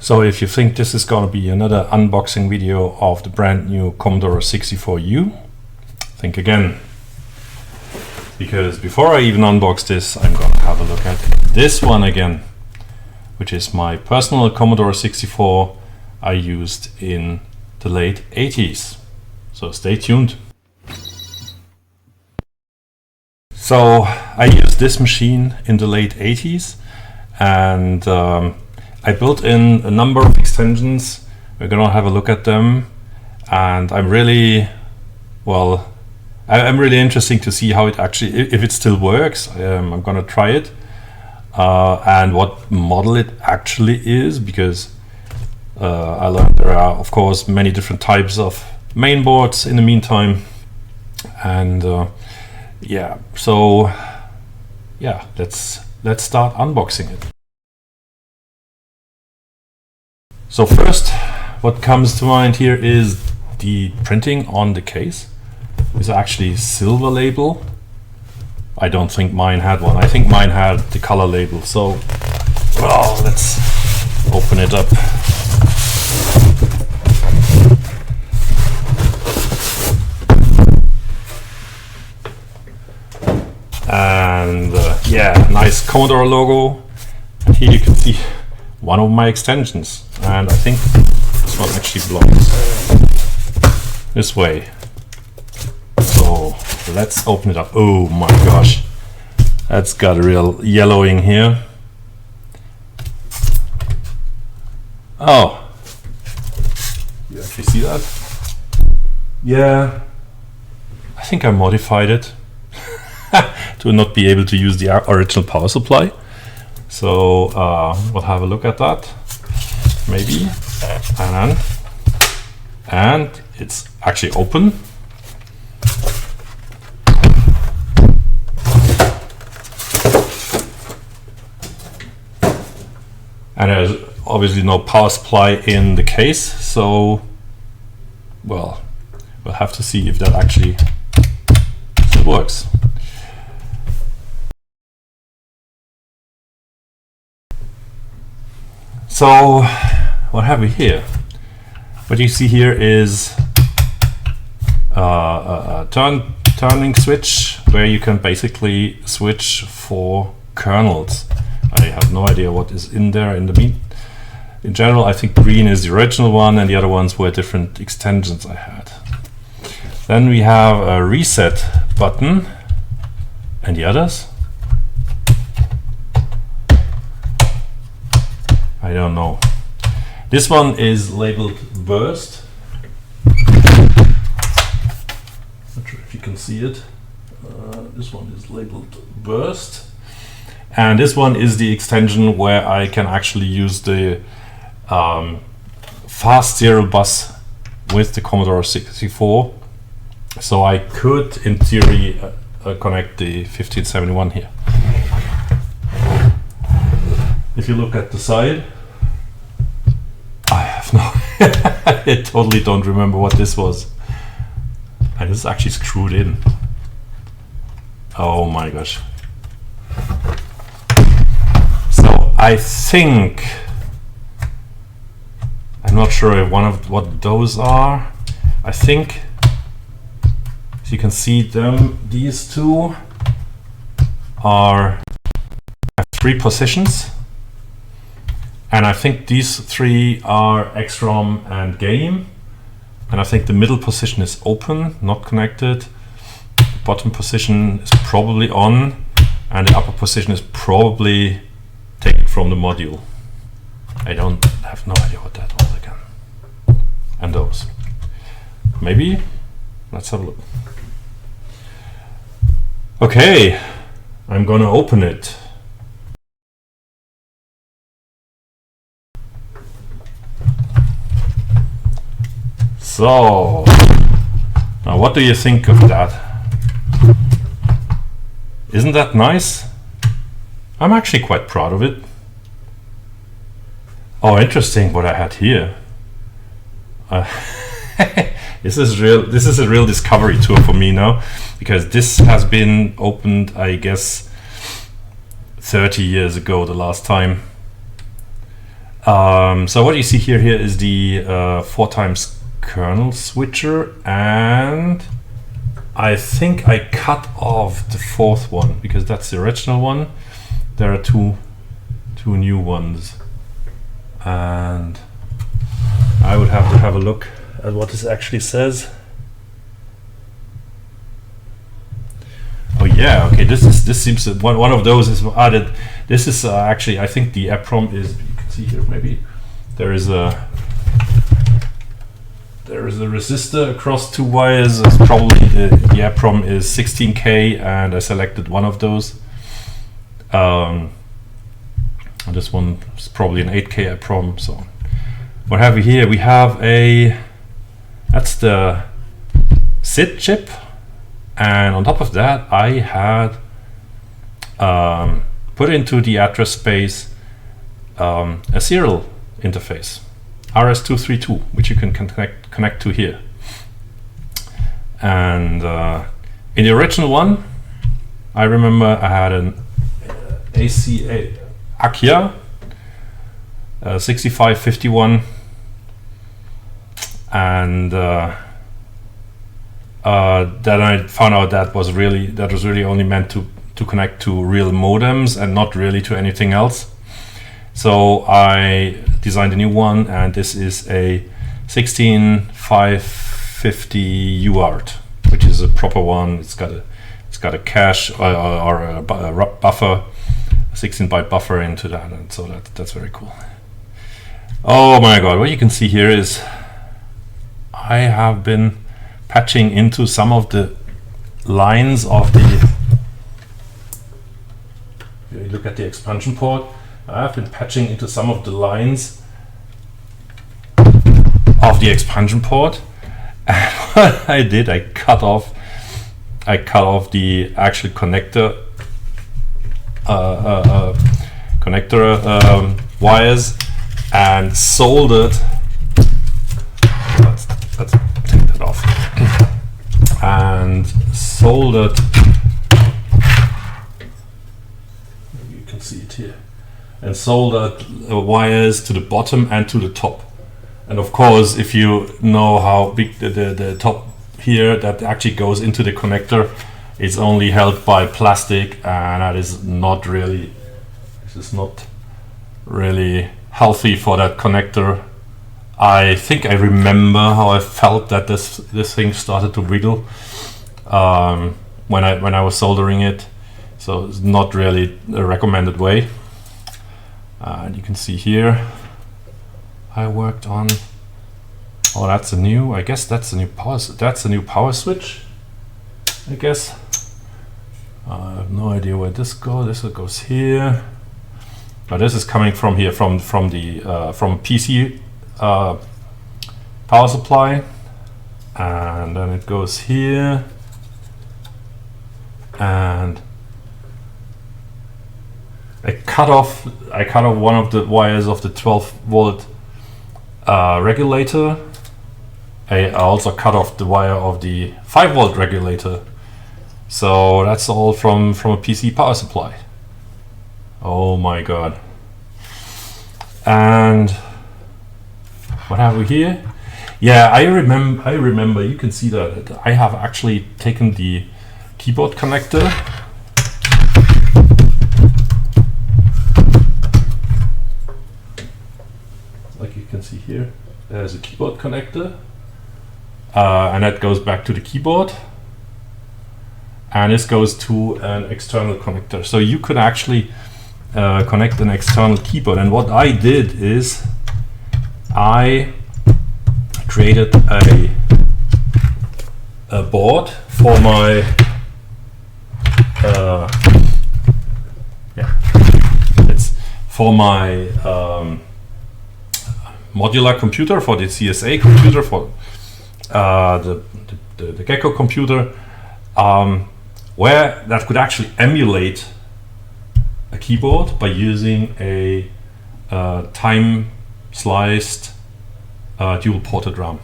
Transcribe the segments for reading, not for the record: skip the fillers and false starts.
So if you think this is going to be another unboxing video of the brand new Commodore 64U, think again. Because before I even unbox this, I'm going to have a look at this one again, which is my personal Commodore 64 I used in the late 80s. So stay tuned. So I used this machine in the late 80s, and I built in a number of extensions. We're gonna have a look at them, and I'm really interested to see how it actually, if it still works. I'm gonna try it and what model it actually is, because I learned there are of course many different types of mainboards in the meantime, and let's start unboxing it. So first, what comes to mind here is the printing on the case. It's actually silver label. I don't think mine had one. I think mine had the color label. So, well, let's open it up. And nice Commodore logo. And here you can see one of my extensions, and I think this one actually belongs this way. So let's open it up. Oh my gosh, that's got a real yellowing here. Oh, you actually see that? Yeah, I think I modified it to not be able to use the original power supply. So we'll have a look at that, maybe, and it's actually open. And there's obviously no power supply in the case, so well, we'll have to see if that actually still works. So what have we here? What you see here is a turning switch where you can basically switch for kernels. I have no idea what is in there in the mean. In general, I think green is the original one, and the other ones were different extensions I had. Then we have a reset button, and the others? I don't know. This one is labeled burst. Not sure if you can see it. This one is labeled burst. And this one is the extension where I can actually use the fast serial bus with the Commodore 64. So I could, in theory, connect the 1571 here. If you look at the side, I have no I totally don't remember what this was. And this is actually screwed in. Oh my gosh. So I think, I'm not sure if one of what those are. I think, as you can see them, these two have 3 positions. And I think these 3 are XROM and game. And I think the middle position is open, not connected. The bottom position is probably on, and the upper position is probably taken from the module. I have no idea what that was again. And those. Maybe? Let's have a look. Okay, I'm gonna open it. So, now what do you think of that? Isn't that nice? I'm actually quite proud of it. Oh, interesting what I had here. This is a real discovery tour for me now, because this has been opened, I guess, 30 years ago the last time. So what you see here is the 4 times kernel switcher, and I think I cut off the 4th one because that's the original one. There are two new ones, and I would have to have a look at what this actually says. Oh yeah, okay. This seems that one of those is added. This is actually, I think the EPROM is. You can see here maybe there is a resistor across 2 wires. It's probably the EPROM is 16K, and I selected one of those. This one is probably an 8K EPROM. So what have we here? We have that's the SID chip, and on top of that I had put into the address space a serial interface, RS232, which you can connect to here. And in the original one, I remember I had an Akia 6551, and then I found out that was really only meant to connect to real modems and not really to anything else. So I designed a new one, and this is a 16550 UART, which is a proper one. It's got a cache or a buffer, a 16-byte buffer into that, and so that's very cool. Oh my god, what you can see here is I have been patching into some of the lines of the. If you look at the expansion port, I have been patching into some of the lines of the expansion port, and what I did, I cut off the actual connector wires and soldered. Let's take that off. And soldered. You can see it here. And soldered wires to the bottom and to the top. And of course, if you know how big the top here that actually goes into the connector, it's only held by plastic, and that is not really. This is not really healthy for that connector. I think I remember how I felt that this thing started to wiggle when I was soldering it. So it's not really a recommended way. And you can see here I worked on. Oh, that's a new. I guess that's a new power. That's a new power switch, I guess. I have no idea where this goes. This goes here. But this is coming from here, from PC power supply, and then it goes here, and I cut off one of the wires of the 12-volt regulator. I also cut off the wire of the 5-volt regulator. So that's all from a PC power supply. Oh my god. And what have we here? Yeah, I remember, you can see that I have actually taken the keyboard connector like you can see here. There's a keyboard connector, and that goes back to the keyboard, and this goes to an external connector. So you could actually connect an external keyboard, and what I did is I created a board for my it's for my modular computer, for the CSA computer, for the Gecko computer, where that could actually emulate a keyboard by using a time sliced dual ported RAM.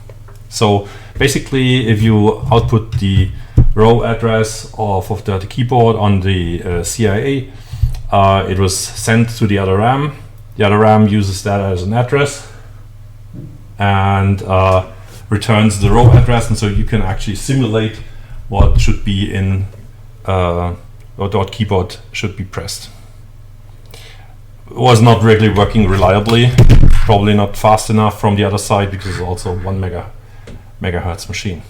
So basically, if you output the row address of the keyboard on the CIA, it was sent to the other RAM. The other RAM uses that as an address and returns the row address, and so you can actually simulate what should be in what keyboard should be pressed. It was not really working reliably, probably not fast enough from the other side because it's also 1 megahertz machine.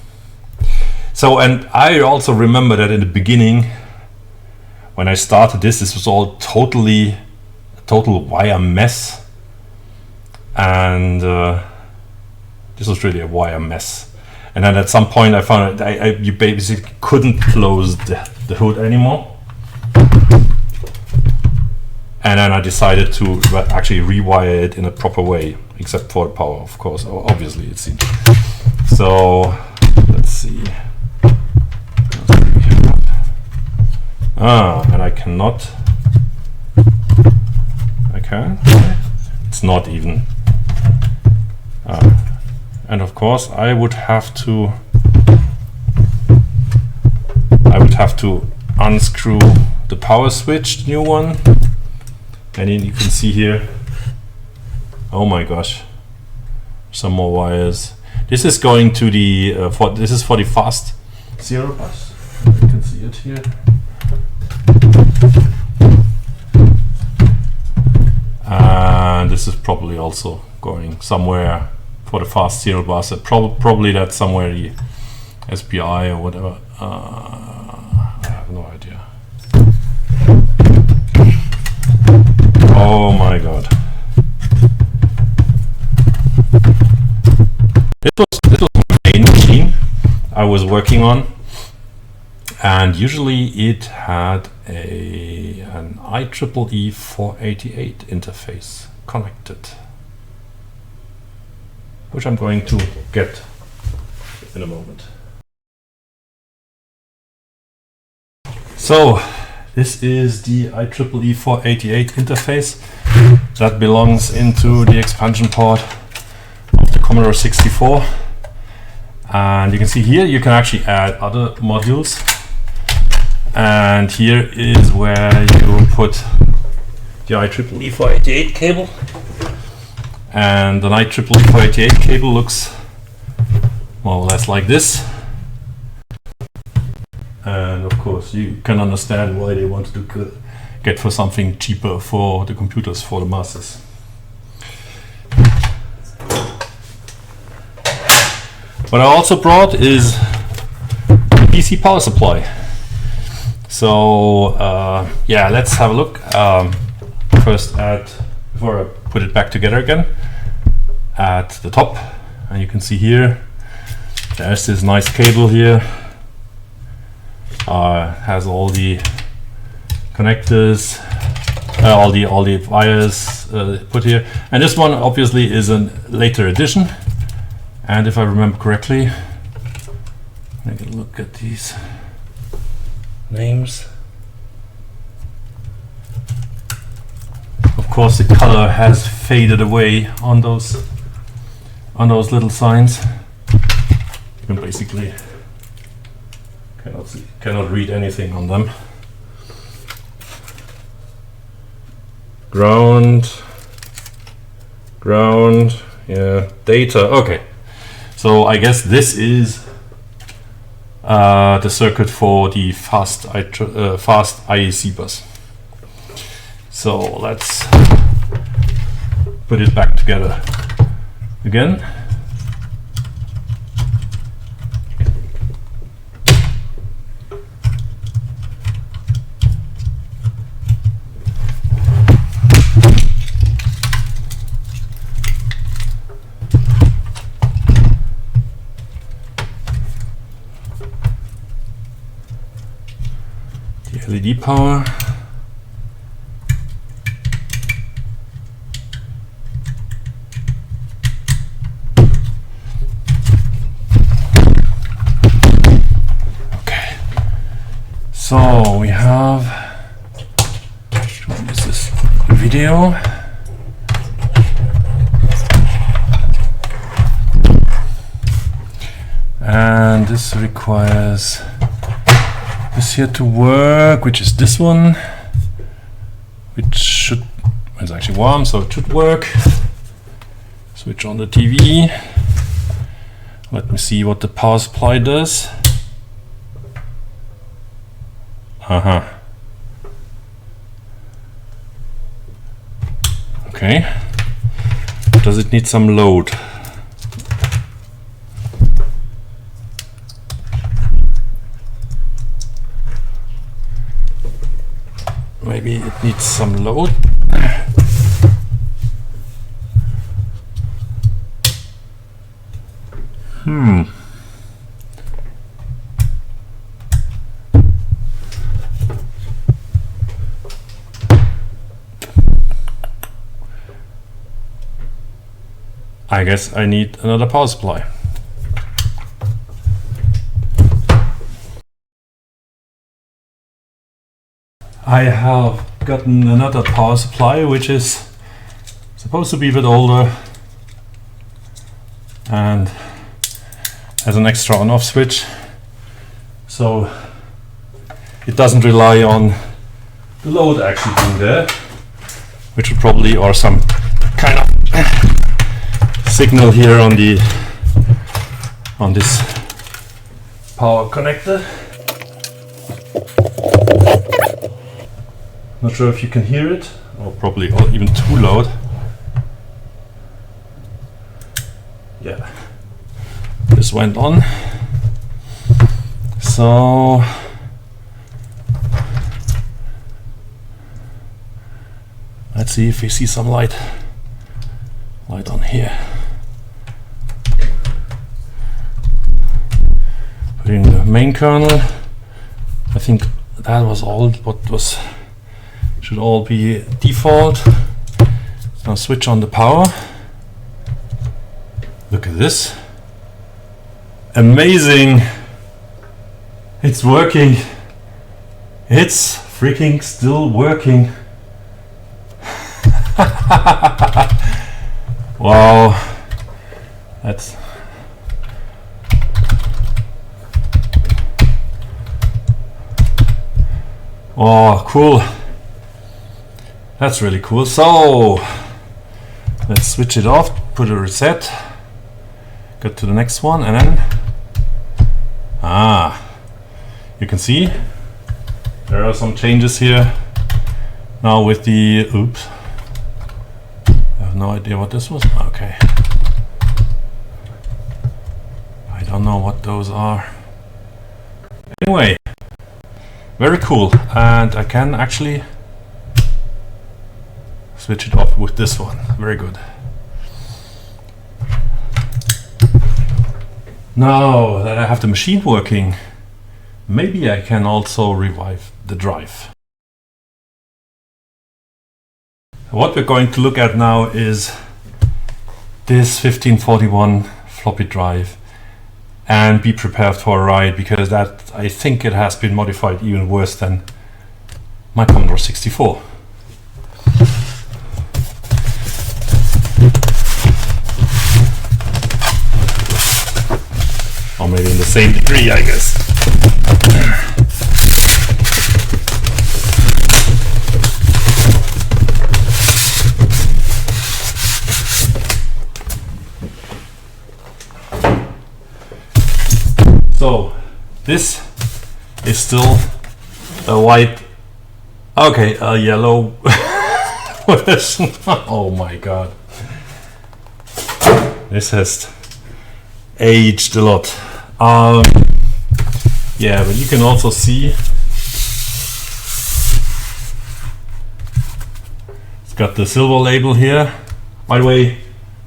So, and I also remember that in the beginning, when I started this was all a total wire mess, and this was really a wire mess. And then at some point I found you basically couldn't close the hood anymore. And then I decided to actually rewire it in a proper way, except for the power, of course, obviously it seems. So, let's see. And I cannot. I can. It's not even. And of course, I would have to unscrew the power switch, the new one. And then you can see here, oh my gosh, some more wires. This is going to the this is for the fast serial bus. You can see it here. And this is probably also going somewhere for the fast serial bus. Probably that's somewhere the SPI or whatever. I have no idea. Oh my god. This was the main machine I was working on, and usually it had an IEEE 488 interface connected, which I'm going to get in a moment. So this is the IEEE 488 interface that belongs into the expansion port of the Commodore 64. And you can see here you can actually add other modules. And here is where you put the IEEE 488 cable. And the IEEE 488 cable looks more or less like this. And of course you can understand why they wanted to get for something cheaper for the computers, for the masses. What I also brought is the PC power supply. So yeah, let's have a look. First before I put it back together again, at the top, and you can see here there's this nice cable here. Has all the connectors, all the wires put here, and this one obviously is a later edition. And if I remember correctly, take a look at these names. Of course, the color has faded away on those little signs. You can basically cannot read anything on them. Ground, yeah, data. Okay, so I guess this is the circuit for the fast IEC bus. So let's put it back together again. LED power. Okay, so we have, what is this video? And this requires this here to work, which is this one, which should, It's actually warm, so it should work. Switch on the TV. Let me see what the power supply does. Okay. Does it need some load? Maybe it needs some load. I guess I need another power supply. I have gotten another power supply which is supposed to be a bit older and has an extra on-off switch, so it doesn't rely on the load actually being there, which would probably, or some kind of signal here on this power connector. Not sure if you can hear it, or probably even too loud. Yeah, this went on. So let's see if we see some light on here. Putting the main kernel. I think that was all what was should all be default. Now switch on the power. Look at this. Amazing. It's working. It's freaking still working. Wow. That's oh, cool. That's really cool. So let's switch it off, put a reset, go to the next one, and then you can see there are some changes here now with the oops, I have no idea what this was. Okay, I don't know what those are. Anyway, very cool, and I can actually switch it off with this one. Very good. Now that I have the machine working, maybe I can also revive the drive. What we're going to look at now is this 1541 floppy drive, and be prepared for a ride, because that, I think it has been modified even worse than my Commodore 64. Or maybe in the same degree, I guess. So this is still a white, okay, a yellow version. Oh my god, this has aged a lot. Yeah, but you can also see it's got the silver label here. By the way,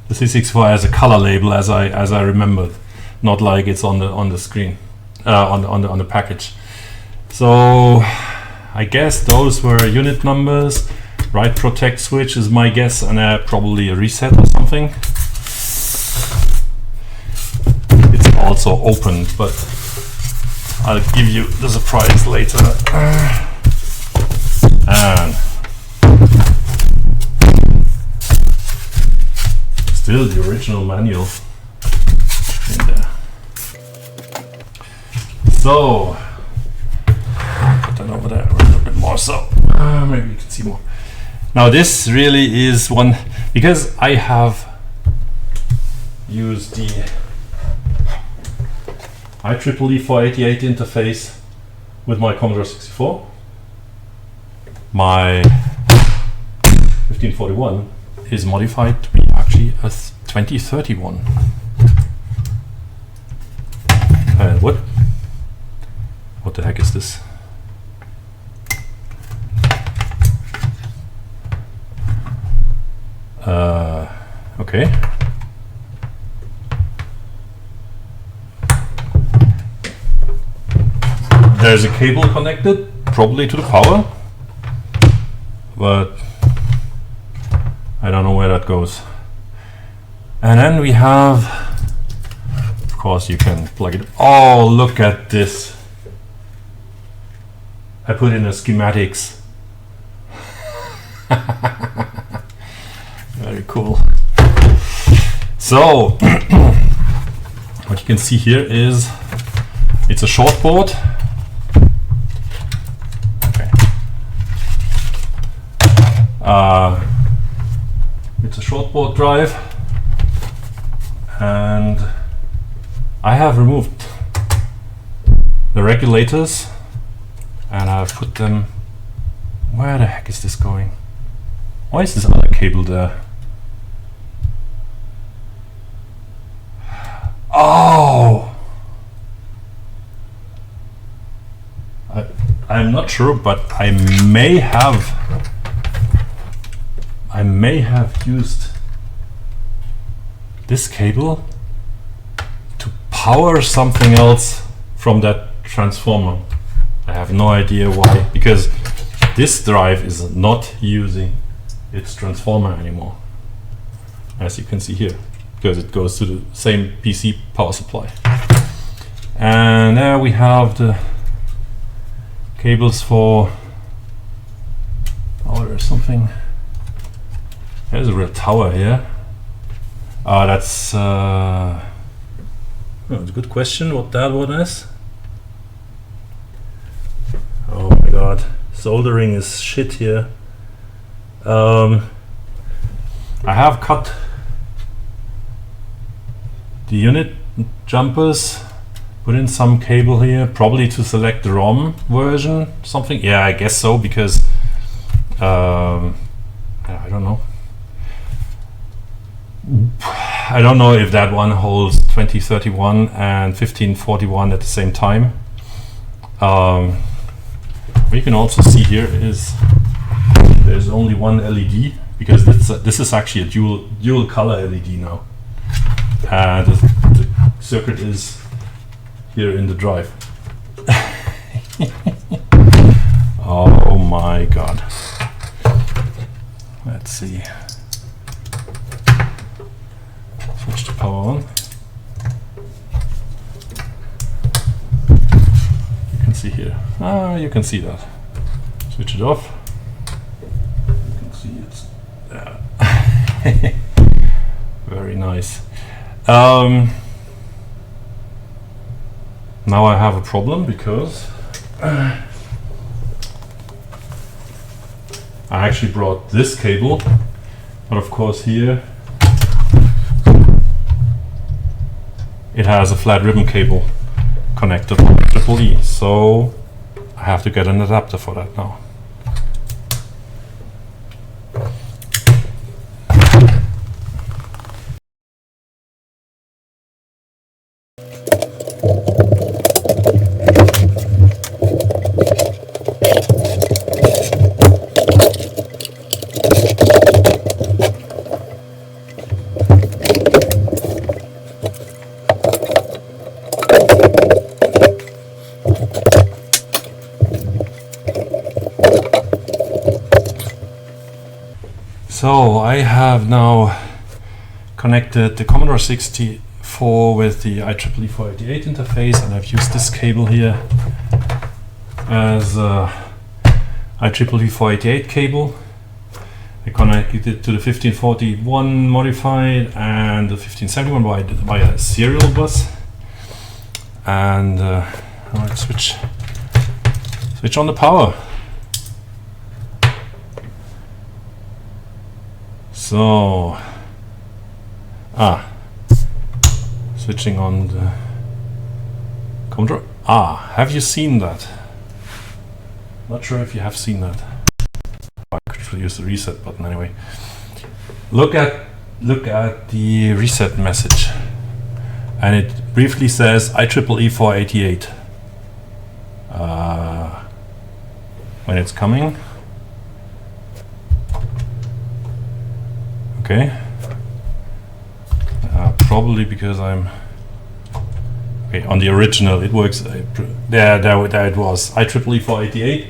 the C64 has a color label, as I remembered, not like it's on the screen, on the package. So I guess those were unit numbers. Write protect switch is my guess, and probably a reset or something. It's also opened, but I'll give you the surprise later. And still the original manual in there. So put that over there a little bit more, so maybe you can see more. Now this really is one, because I have used the IEEE 488 interface with my Commodore 64. My 1541 is modified to be actually a 2031. And what the heck is this? Okay. There's a cable connected, probably to the power, but I don't know where that goes. And then we have, of course, you can plug it. Oh, look at this. I put in the schematics. Very cool. So, what you can see here is it's a short board. Okay. It's a short board drive, and I have removed the regulators and I've put them. Where the heck is this going? Why is this other cable there? Oh! I'm not sure, but I may have used this cable to power something else from that transformer. I have no idea why, because this drive is not using its transformer anymore, as you can see here, because it goes to the same PC power supply. And there we have the cables for, oh, there's something, there's a real tower here. That's oh, it's a good question what that one is. Oh my god, soldering is shit here. I have cut the unit jumpers, put in some cable here, probably to select the ROM version, something. Yeah, I guess so, because I don't know. I don't know if that one holds 2031 and 1541 at the same time. What you can also see here is there's only one LED, because this is actually a dual color LED now, and the circuit is here in the drive. Oh my god. Let's see. Switch the power on. You can see here. You can see that. Switch it off. You can see it's there. Very nice. Now I have a problem, because I actually brought this cable, but of course here it has a flat ribbon cable connected to IEEE, so I have to get an adapter for that now. So I have now connected the Commodore 64 with the IEEE 488 interface, and I've used this cable here as IEEE 488 cable. I connected it to the 1541 modified and the 1571 via a serial bus, and I'll switch So, switching on the Commodore. Have you seen that? Not sure if you have seen that. I could use the reset button anyway. Look at the reset message, and it briefly says IEEE 488 when it's coming. Okay. Probably because I'm okay on the original. It works. There it was IEEE 488,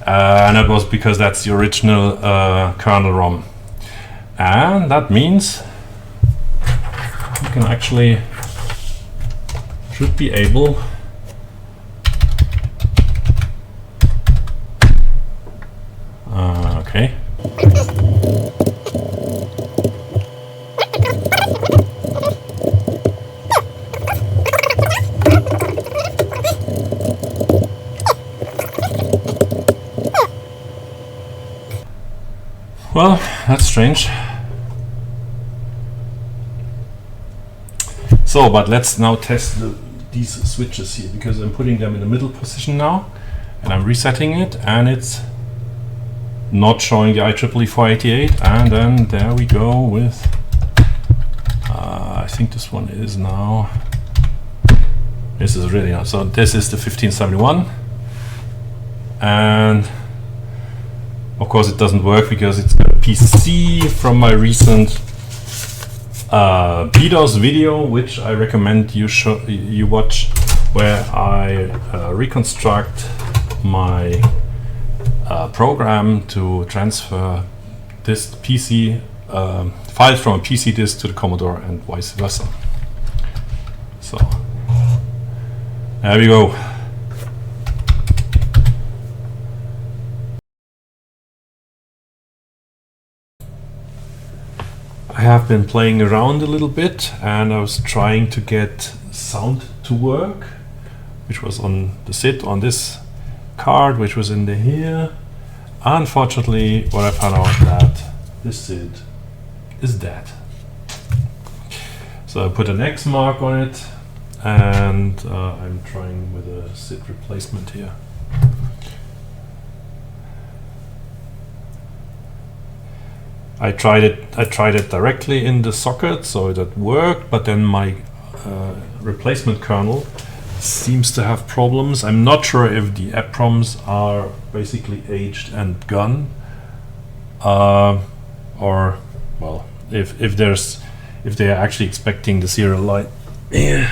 and that was because that's the original kernel ROM, and that means you can actually should be able okay. Well, that's strange. So, but let's now test these switches here, because I'm putting them in the middle position now, and I'm resetting it, and it's not showing the IEEE 488, and then there we go with, I think this one is now, this is really not, so this is the 1571, and of course it doesn't work because it's got a PC from my recent BDOS video, which I recommend you watch, where I reconstruct my program to transfer this PC files from a PC disk to the Commodore and vice versa. So there we go. I have been playing around a little bit, and I was trying to get sound to work, which was on the SID on this card, which was in the here. Unfortunately, what I found out that this SID is dead. So I put an X mark on it, and I'm trying with a SID replacement here. I tried it directly in the socket, so that worked, but then my replacement kernel seems to have problems. I'm not sure if the EPROMs are basically aged and gone, or well, if they are actually expecting the serial light. Yeah.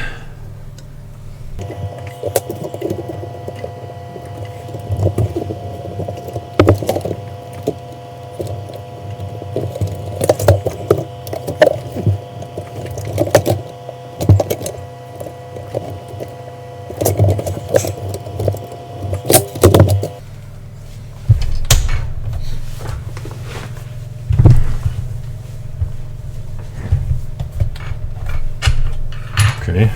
Okay.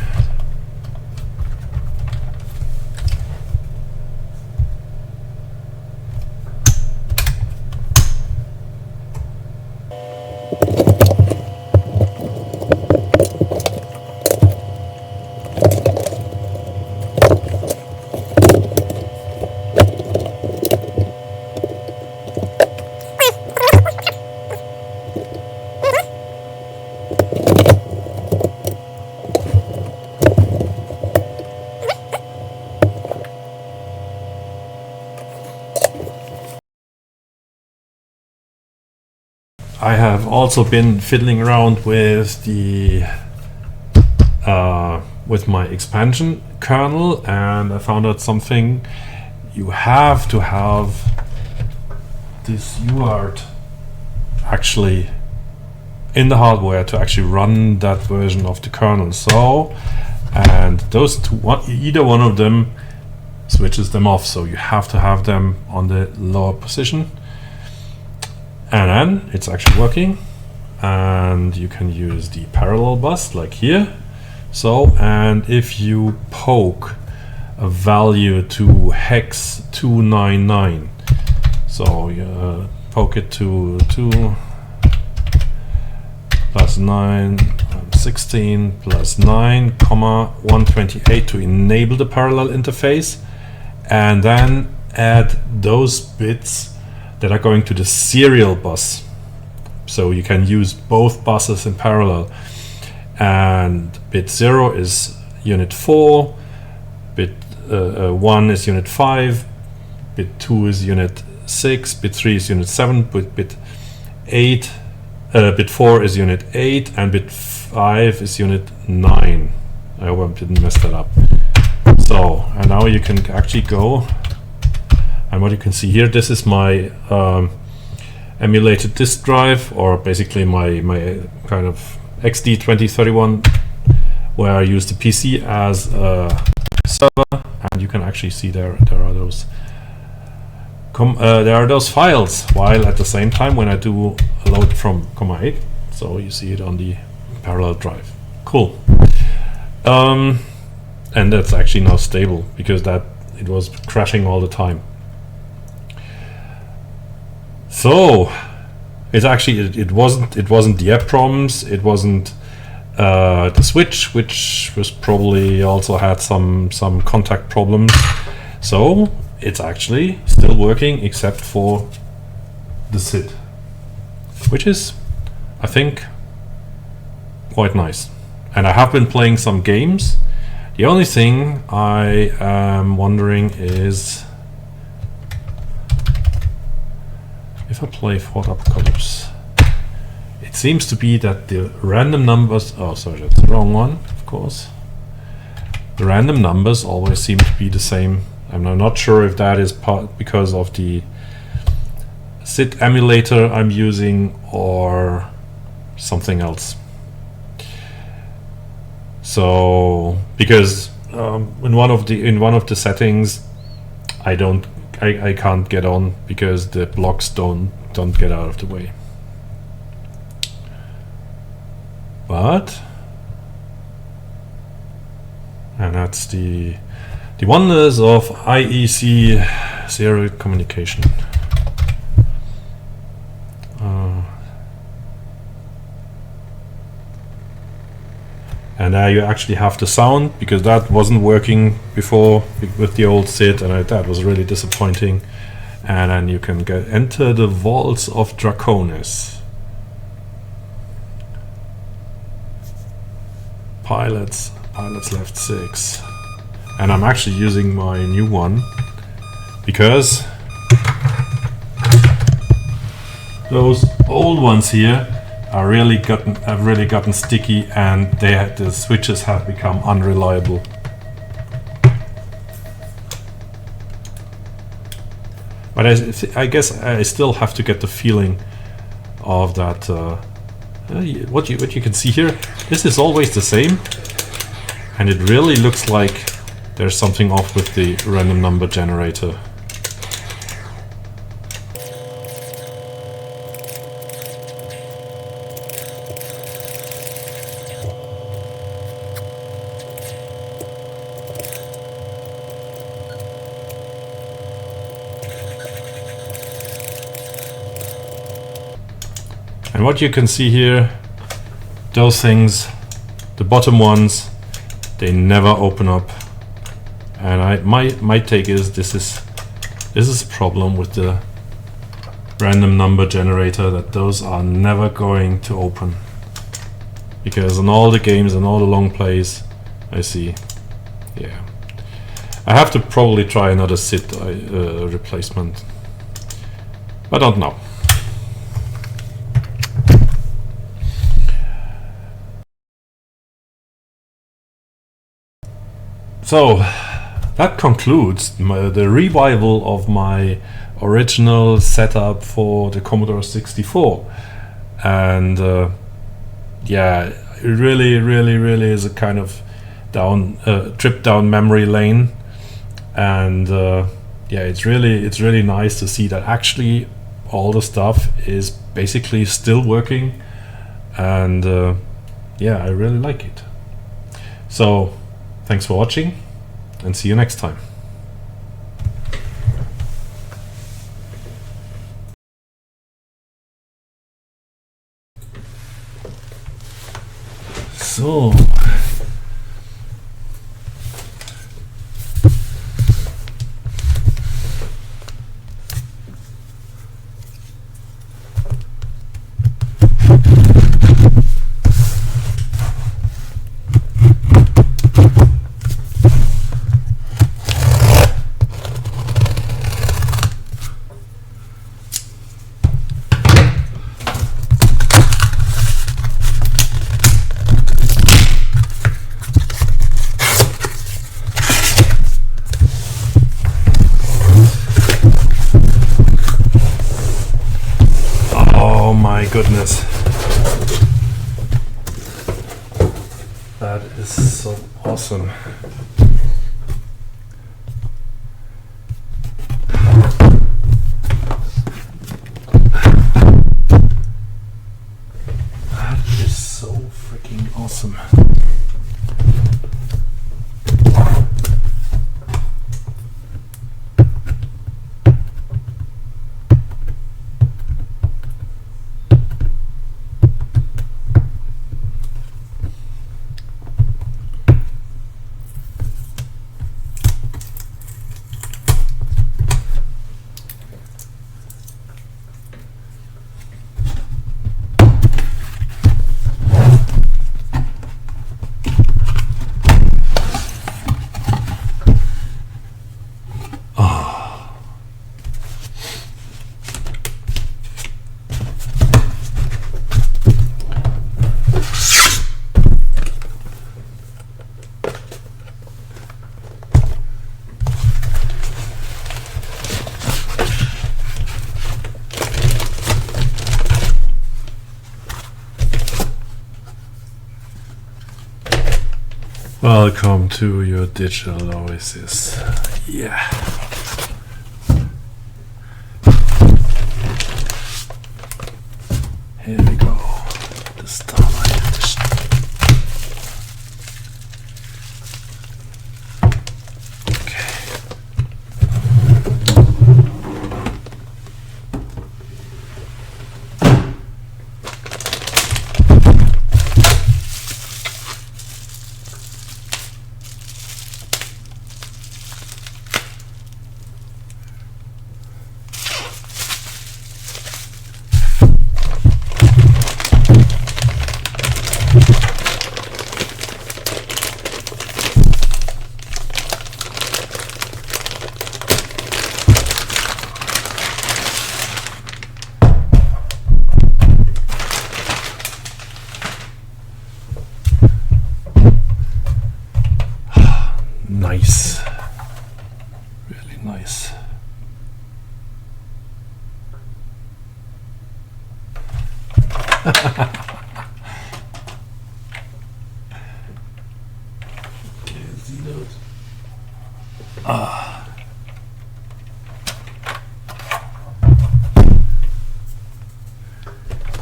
I have also been fiddling around with the with my expansion kernel, and I found out something. You have to have this UART actually in the hardware to actually run that version of the kernel. So, and those two, either one of them switches them off, so you have to have them on the lower position. And then it's actually working, and you can use the parallel bus like here. So, and if you poke a value to hex 299, so you poke it to plus 9, 16 plus 9, comma 128 to enable the parallel interface, and then add those bits that are going to the serial bus. So you can use both buses in parallel. And bit 0 is unit 4, bit 1 is unit 5, bit 2 is unit 6, bit 3 is unit 7, bit 4 is unit 8, and bit 5 is unit 9. I hope I didn't mess that up. So, and now you can actually go, and what you can see here, this is my emulated disk drive, or basically my kind of XD 2031, where I use the PC as a server, and you can actually see there are those files, while at the same time when I do a load from .8, so you see it on the parallel drive. Cool. And that's actually now stable, because it was crashing all the time. So it's actually it wasn't the app problems, it wasn't the switch, which was probably also had some contact problems. So it's actually still working, except for the SID, which is, I think, quite nice. And I have been playing some games. The only thing I am wondering is if I play Fort Apocalypse, it seems to be that the random numbers, oh sorry, that's the wrong one, of course. The random numbers always seem to be the same. I'm not sure if that is because of the SID emulator I'm using or something else. So because in one of the settings I can't get on because the blocks don't get out of the way. And that's the wonders of IEC serial communication. And now you actually have the sound, because that wasn't working before with the old SID, and that was really disappointing. And then you can enter the vaults of Draconis. Pilots left 6. And I'm actually using my new one because those old ones here have really gotten sticky, and the switches have become unreliable. But I guess I still have to get the feeling of that. What you can see here, this is always the same, and it really looks like there's something off with the random number generator. And what you can see here, those things, the bottom ones, they never open up. And my take is this is a problem with the random number generator, that those are never going to open. Because in all the games and all the long plays I see, yeah. I have to probably try another SID replacement. I don't know. So that concludes the revival of my original setup for the Commodore 64, and yeah, it really is a kind of trip down memory lane, and yeah, it's really nice to see that actually all the stuff is basically still working, and yeah, I really like it. So thanks for watching, and see you next time. So. Oh my goodness. That is so awesome. That is so freaking awesome. Welcome to your digital oasis. Yeah. Here we go. The Starlight Edition. Okay. Nice. Really nice. Can't see those.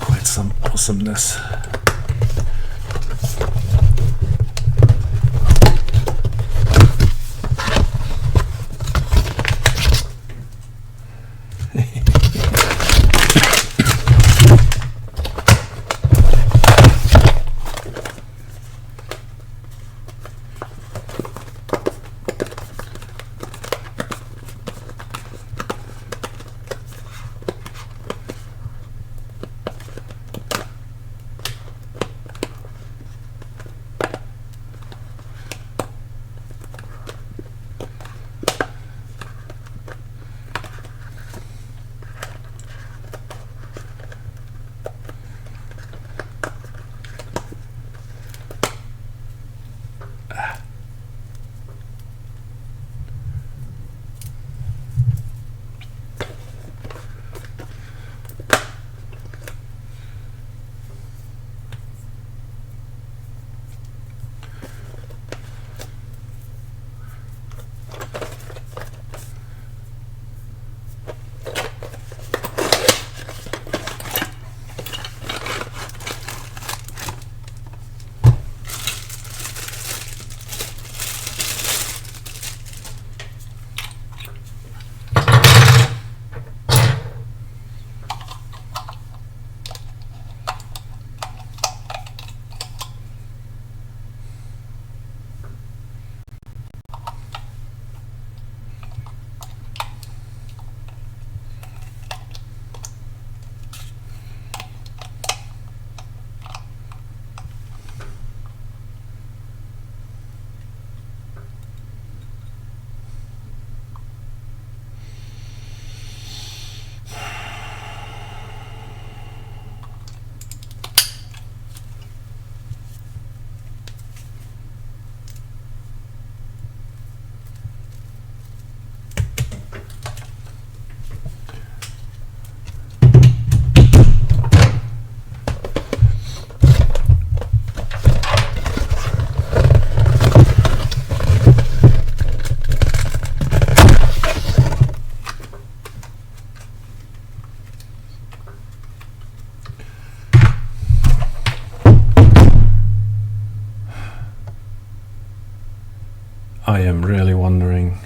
Quite some awesomeness. I am really wondering.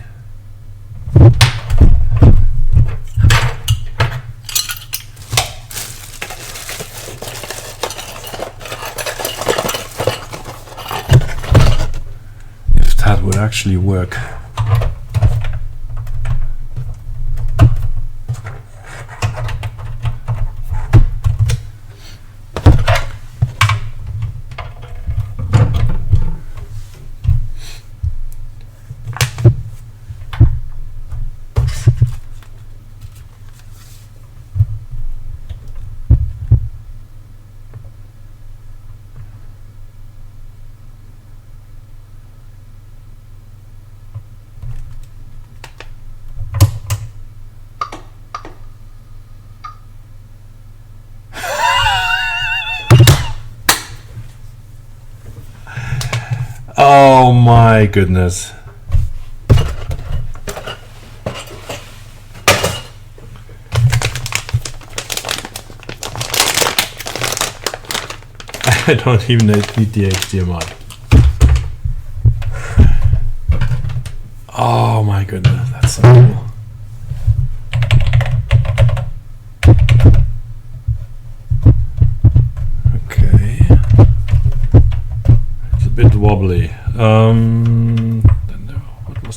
If that would actually work. Oh my goodness. I don't even need the HDMI. Oh my goodness, that's so cool. Okay. It's a bit wobbly. What was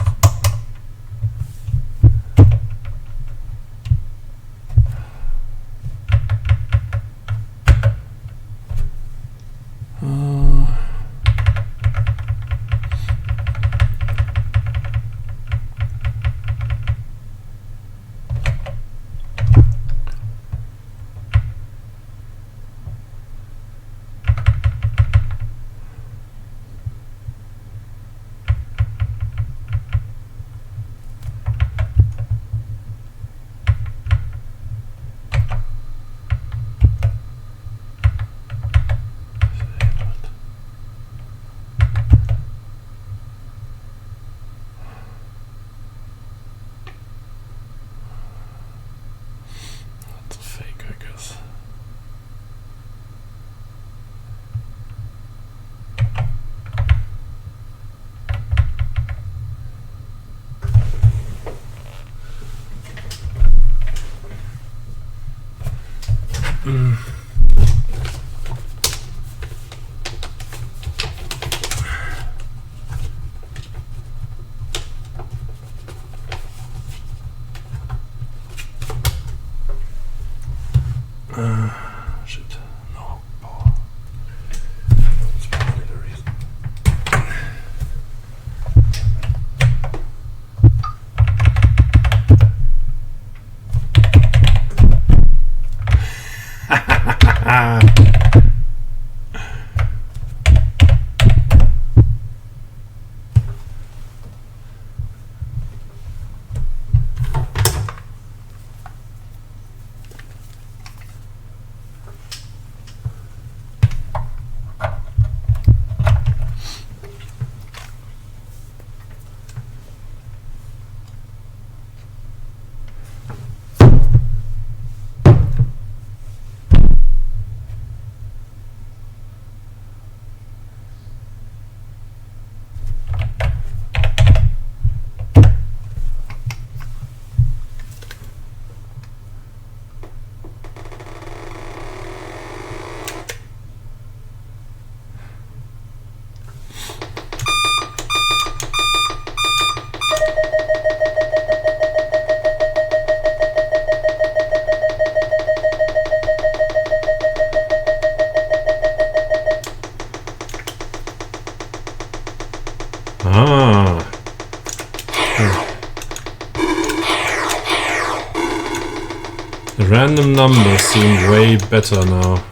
shit. No power. That's probably the reason. The random numbers seem way better now.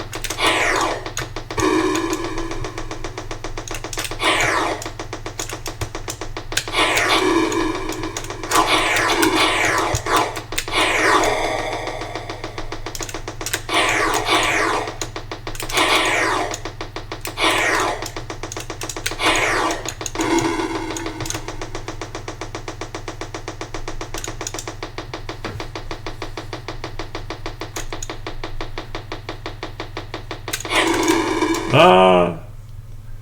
Ah!